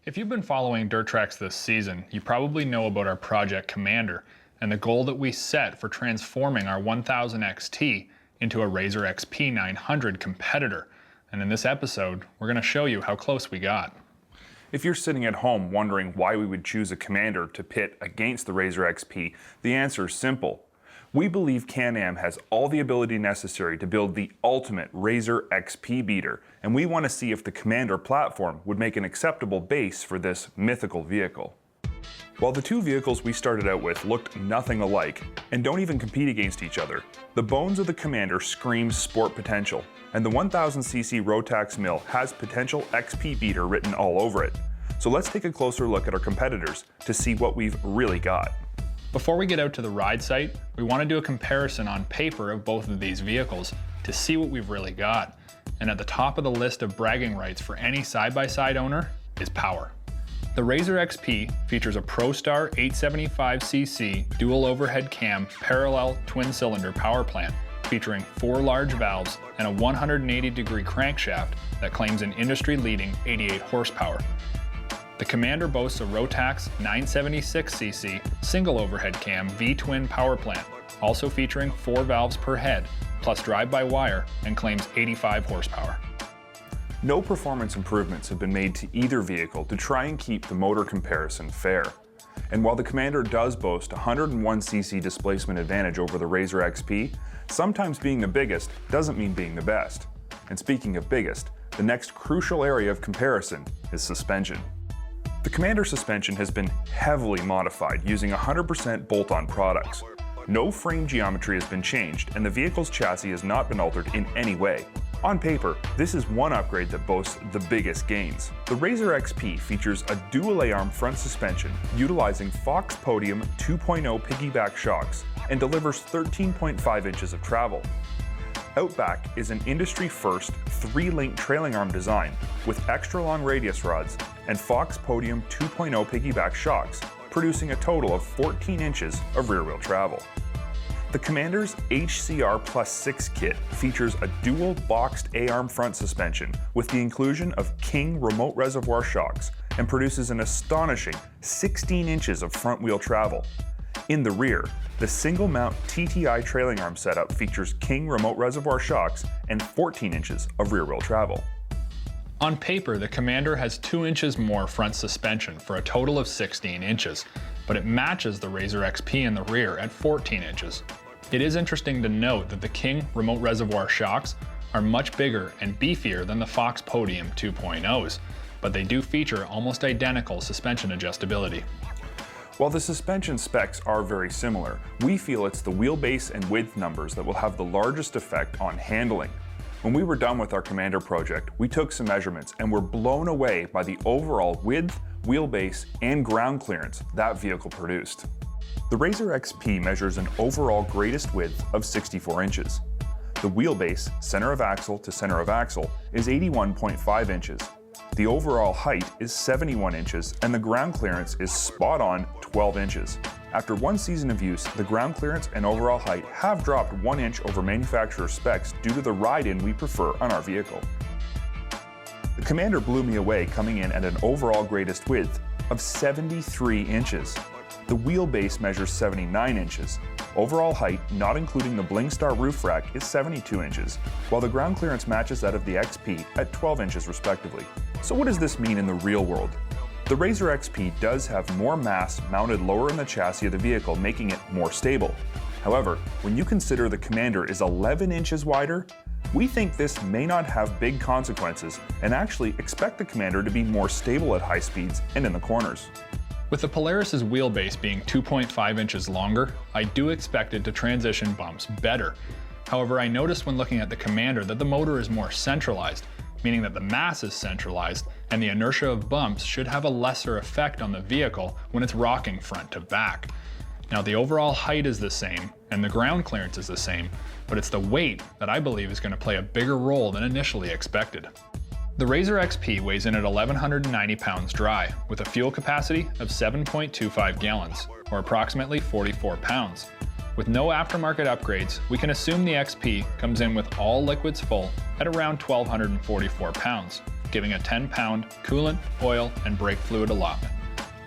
If you've been following Dirt Trax this season, you probably know about our Project Commander and the goal that we set for transforming our 1000 XT into a RZR XP 900 competitor. And in this episode, we're going to show you how close we got. If you're sitting at home wondering why we would choose a Commander to pit against the RZR XP, the answer is simple. We believe Can-Am has all the ability necessary to build the ultimate RZR XP beater, and we want to see if the Commander platform would make an acceptable base for this mythical vehicle. While the two vehicles we started out with looked nothing alike, and don't even compete against each other, the bones of the Commander screams sport potential, and the 1000cc Rotax mill has potential XP beater written all over it. So let's take a closer look at our competitors to see what we've really got. Before we get out to the ride site, we want to do a comparison on paper of both of these vehicles to see what we've really got. And at the top of the list of bragging rights for any side-by-side owner is power. The RZR XP features a ProStar 875cc dual overhead cam parallel twin-cylinder power plant featuring 4 large valves and a 180-degree crankshaft that claims an industry-leading 88 horsepower. The Commander boasts a Rotax 976cc single overhead cam V-twin power plant, also featuring 4 valves per head, plus drive-by-wire, and claims 85 horsepower. No performance improvements have been made to either vehicle to try and keep the motor comparison fair. And while the Commander does boast 101cc displacement advantage over the RZR XP, sometimes being the biggest doesn't mean being the best. And speaking of biggest, the next crucial area of comparison is suspension. The Commander suspension has been heavily modified using 100% bolt-on products. No frame geometry has been changed, and the vehicle's chassis has not been altered in any way. On paper, this is one upgrade that boasts the biggest gains. The RZR XP features a dual A-arm front suspension utilizing Fox Podium 2.0 piggyback shocks and delivers 13.5 inches of travel. Outback is an industry-first 3-link trailing arm design with extra long radius rods and Fox Podium 2.0 piggyback shocks, producing a total of 14 inches of rear-wheel travel. The Commander's HCR Plus 6 kit features a dual boxed A-arm front suspension with the inclusion of King remote reservoir shocks and produces an astonishing 16 inches of front wheel travel. In the rear, the single mount TTI trailing arm setup features King remote reservoir shocks and 14 inches of rear wheel travel. On paper, the Commander has 2 inches more front suspension for a total of 16 inches, but it matches the RZR XP in the rear at 14 inches. It is interesting to note that the King remote reservoir shocks are much bigger and beefier than the Fox Podium 2.0s, but they do feature almost identical suspension adjustability. While the suspension specs are very similar, we feel it's the wheelbase and width numbers that will have the largest effect on handling. When we were done with our Commander project, we took some measurements and were blown away by the overall width, wheelbase, and ground clearance that vehicle produced. The RZR XP measures an overall greatest width of 64 inches. The wheelbase, center of axle to center of axle, is 81.5 inches. The overall height is 71 inches and the ground clearance is spot on 12 inches. After 1 season of use, the ground clearance and overall height have dropped 1 inch over manufacturer specs due to the ride-in we prefer on our vehicle. The Commander blew me away coming in at an overall greatest width of 73 inches. The wheelbase measures 79 inches. Overall height, not including the Blingstar roof rack, is 72 inches, while the ground clearance matches that of the XP at 12 inches respectively. So what does this mean in the real world? The RZR XP does have more mass mounted lower in the chassis of the vehicle, making it more stable. However, when you consider the Commander is 11 inches wider, we think this may not have big consequences and actually expect the Commander to be more stable at high speeds and in the corners. With the Polaris's wheelbase being 2.5 inches longer, I do expect it to transition bumps better. However, I noticed when looking at the Commander that the motor is more centralized, meaning that the mass is centralized and the inertia of bumps should have a lesser effect on the vehicle when it's rocking front to back. Now the overall height is the same and the ground clearance is the same, but it's the weight that I believe is going to play a bigger role than initially expected. The RZR XP weighs in at 1,190 pounds dry, with a fuel capacity of 7.25 gallons, or approximately 44 pounds. With no aftermarket upgrades, we can assume the XP comes in with all liquids full at around 1,244 pounds. giving a 10-pound coolant, oil, and brake fluid allotment.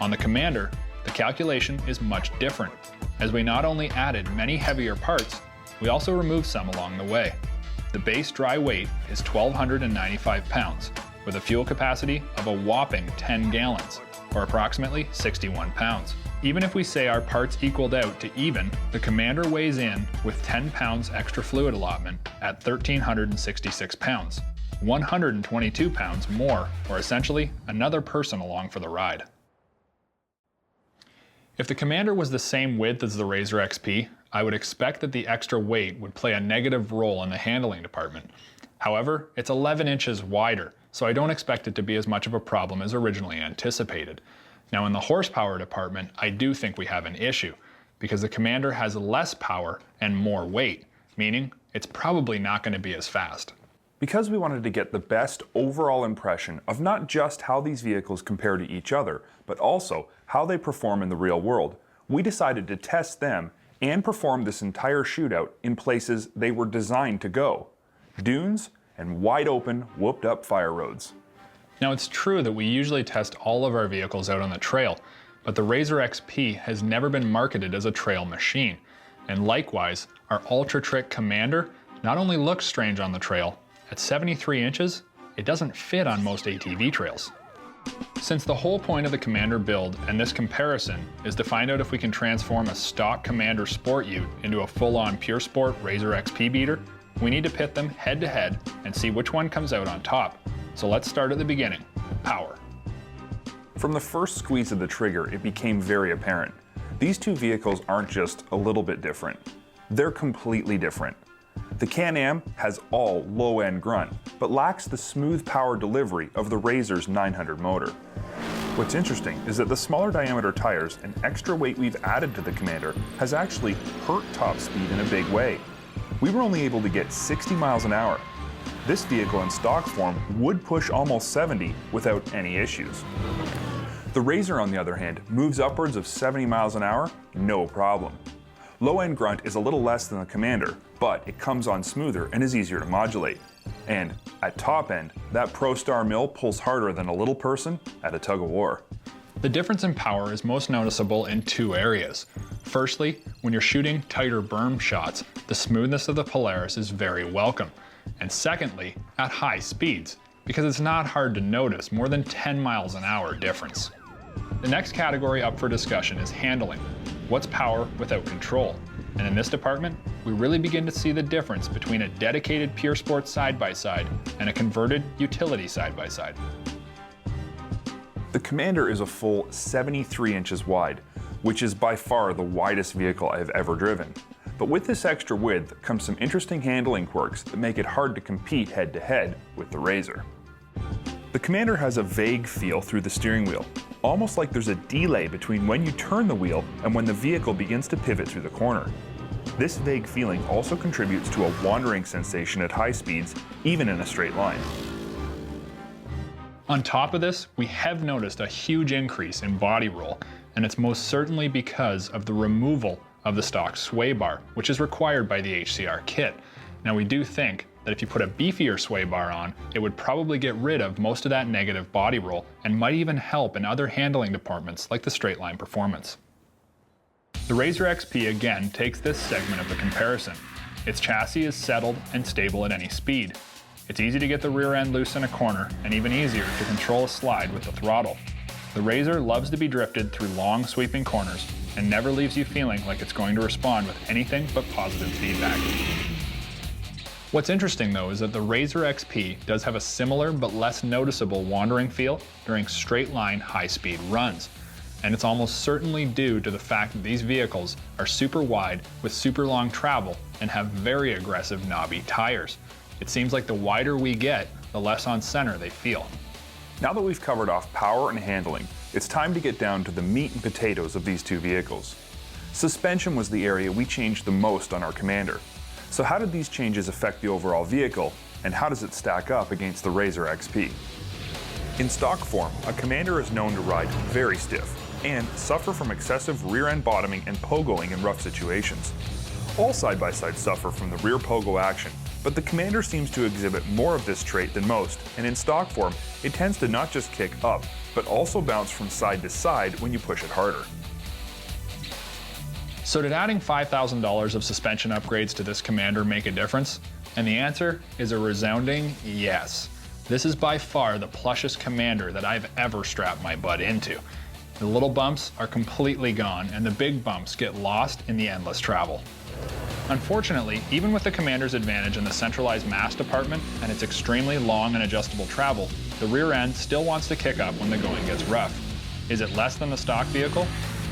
On the Commander, the calculation is much different, as we not only added many heavier parts, we also removed some along the way. The base dry weight is 1,295 pounds, with a fuel capacity of a whopping 10 gallons, or approximately 61 pounds. Even if we say our parts equaled out to even, the Commander weighs in with 10 pounds extra fluid allotment at 1,366 pounds, 122 pounds more, or essentially another person along for the ride. If the Commander was the same width as the RZR XP, I would expect that the extra weight would play a negative role in the handling department. However, it's 11 inches wider, so I don't expect it to be as much of a problem as originally anticipated. Now in the horsepower department, I do think we have an issue, because the Commander has less power and more weight, meaning it's probably not going to be as fast. Because we wanted to get the best overall impression of not just how these vehicles compare to each other, but also how they perform in the real world, we decided to test them and perform this entire shootout in places they were designed to go: dunes and wide open, whooped up fire roads. Now it's true that we usually test all of our vehicles out on the trail, but the RZR XP has never been marketed as a trail machine. And likewise, our Ultra Trick Commander not only looks strange on the trail, at 73 inches, it doesn't fit on most ATV trails. Since the whole point of the Commander build and this comparison is to find out if we can transform a stock Commander Sport Ute into a full-on Pure Sport RZR XP beater, we need to pit them head to head and see which one comes out on top. So let's start at the beginning: power. From the first squeeze of the trigger, it became very apparent. These two vehicles aren't just a little bit different. They're completely different. The Can-Am has all low-end grunt, but lacks the smooth power delivery of the RZR's 900 motor. What's interesting is that the smaller diameter tires and extra weight we've added to the Commander has actually hurt top speed in a big way. We were only able to get 60 miles an hour. This vehicle in stock form would push almost 70 without any issues. The RZR, on the other hand, moves upwards of 70 miles an hour, no problem. Low-end grunt is a little less than the Commander, but it comes on smoother and is easier to modulate. And at top end, that ProStar mill pulls harder than a little person at a tug-of-war. The difference in power is most noticeable in two areas. Firstly, when you're shooting tighter berm shots, the smoothness of the Polaris is very welcome. And secondly, at high speeds, because it's not hard to notice more than 10 miles an hour difference. The next category up for discussion is handling. What's power without control? And in this department, we really begin to see the difference between a dedicated Pure Sport side-by-side and a converted utility side-by-side. The Commander is a full 73 inches wide, which is by far the widest vehicle I've ever driven. But with this extra width comes some interesting handling quirks that make it hard to compete head-to-head with the RZR. The Commander has a vague feel through the steering wheel, almost like there's a delay between when you turn the wheel and when the vehicle begins to pivot through the corner. This vague feeling also contributes to a wandering sensation at high speeds, even in a straight line. On top of this, we have noticed a huge increase in body roll, and it's most certainly because of the removal of the stock sway bar, which is required by the HCR kit. Now we do think that if you put a beefier sway bar on, it would probably get rid of most of that negative body roll and might even help in other handling departments like the straight line performance. The RZR XP again takes this segment of the comparison. Its chassis is settled and stable at any speed. It's easy to get the rear end loose in a corner and even easier to control a slide with the throttle. The RZR loves to be drifted through long sweeping corners and never leaves you feeling like it's going to respond with anything but positive feedback. What's interesting though is that the RZR XP does have a similar but less noticeable wandering feel during straight line high speed runs. And it's almost certainly due to the fact that these vehicles are super wide with super long travel and have very aggressive knobby tires. It seems like the wider we get, the less on center they feel. Now that we've covered off power and handling, it's time to get down to the meat and potatoes of these two vehicles. Suspension was the area we changed the most on our Commander. So how did these changes affect the overall vehicle, and how does it stack up against the RZR XP? In stock form, a Commander is known to ride very stiff and suffer from excessive rear-end bottoming and pogoing in rough situations. All side-by-sides suffer from the rear pogo action, But the Commander seems to exhibit more of this trait than most, and in stock form, it tends to not just kick up, but also bounce from side to side when you push it harder. So did adding $5,000 of suspension upgrades to this Commander make a difference? And the answer is a resounding yes. This is by far the plushest Commander that I've ever strapped my butt into. The little bumps are completely gone, and the big bumps get lost in the endless travel. Unfortunately, even with the Commander's advantage in the centralized mass department and its extremely long and adjustable travel, the rear end still wants to kick up when the going gets rough. Is it less than the stock vehicle?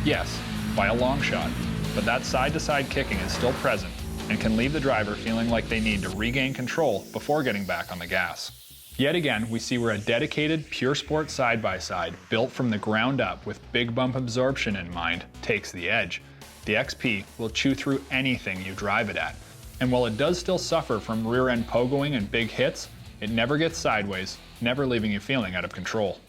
Yes, by a long shot, but that side-to-side kicking is still present and can leave the driver feeling like they need to regain control before getting back on the gas. Yet again, we see where a dedicated pure sport side-by-side built from the ground up with big bump absorption in mind takes the edge. The XP will chew through anything you drive it at. And while it does still suffer from rear end pogoing and big hits, it never gets sideways, never leaving you feeling out of control.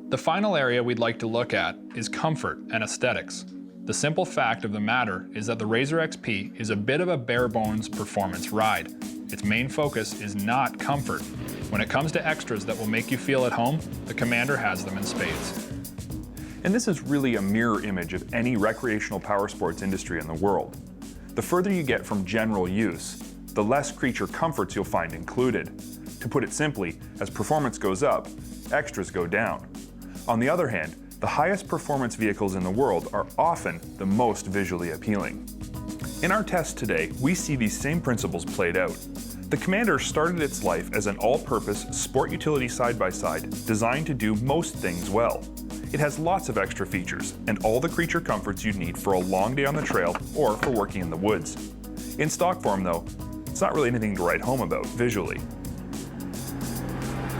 The final area we'd like to look at is comfort and aesthetics. The simple fact of the matter is that the RZR XP is a bit of a bare bones performance ride. Its main focus is not comfort. When it comes to extras that will make you feel at home, the Commander has them in spades. And this is really a mirror image of any recreational power sports industry in the world. The further you get from general use, the less creature comforts you'll find included. To put it simply, as performance goes up, extras go down. On the other hand, the highest performance vehicles in the world are often the most visually appealing. In our test today, we see these same principles played out. The Commander started its life as an all-purpose sport utility side-by-side designed to do most things well. It has lots of extra features and all the creature comforts you'd need for a long day on the trail or for working in the woods. In stock form though, it's not really anything to write home about visually.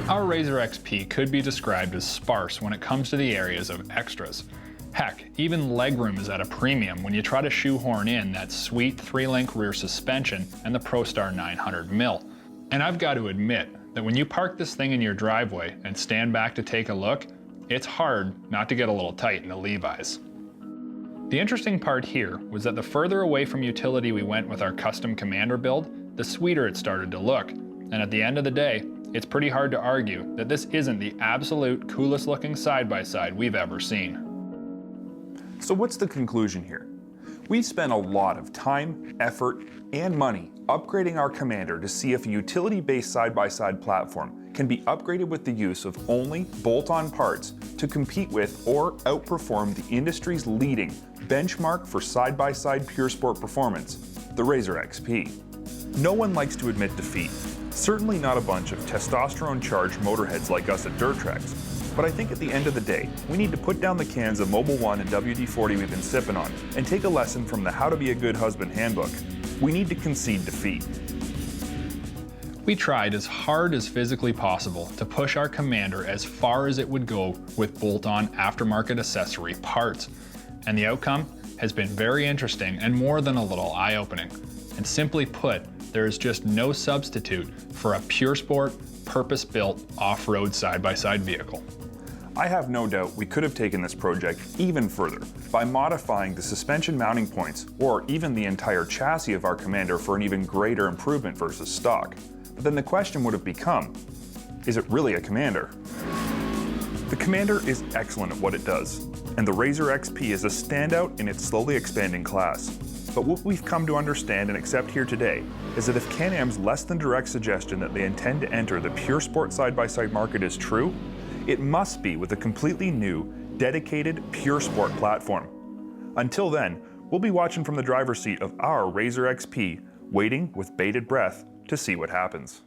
Our RZR XP could be described as sparse when it comes to the areas of extras. Heck, even legroom is at a premium when you try to shoehorn in that sweet 3-link rear suspension and the ProStar 900mm. And I've got to admit that when you park this thing in your driveway and stand back to take a look, it's hard not to get a little tight in the Levi's. The interesting part here was that the further away from utility we went with our custom Commander build, the sweeter it started to look. And at the end of the day, it's pretty hard to argue that this isn't the absolute coolest looking side-by-side we've ever seen. So what's the conclusion here? We spent a lot of time, effort, and money upgrading our Commander to see if a utility-based side-by-side platform can be upgraded with the use of only bolt-on parts to compete with or outperform the industry's leading benchmark for side-by-side pure sport performance, the RZR XP. No one likes to admit defeat, certainly not a bunch of testosterone-charged motorheads like us at Dirt Trax. But I think at the end of the day, we need to put down the cans of Mobil 1 and WD-40 we've been sipping on and take a lesson from the How to Be a Good Husband handbook. We need to concede defeat. We tried as hard as physically possible to push our Commander as far as it would go with bolt-on aftermarket accessory parts. And the outcome has been very interesting and more than a little eye-opening. And simply put, there is just no substitute for a pure sport, purpose-built off-road side-by-side vehicle. I have no doubt we could have taken this project even further by modifying the suspension mounting points or even the entire chassis of our Commander for an even greater improvement versus stock. But then the question would have become, is it really a Commander? The Commander is excellent at what it does, and the RZR XP is a standout in its slowly expanding class. But what we've come to understand and accept here today is that if Can-Am's less than direct suggestion that they intend to enter the pure sport side-by-side market is true, it must be with a completely new, dedicated, pure sport platform. Until then, we'll be watching from the driver's seat of our RZR XP, waiting with bated breath to see what happens.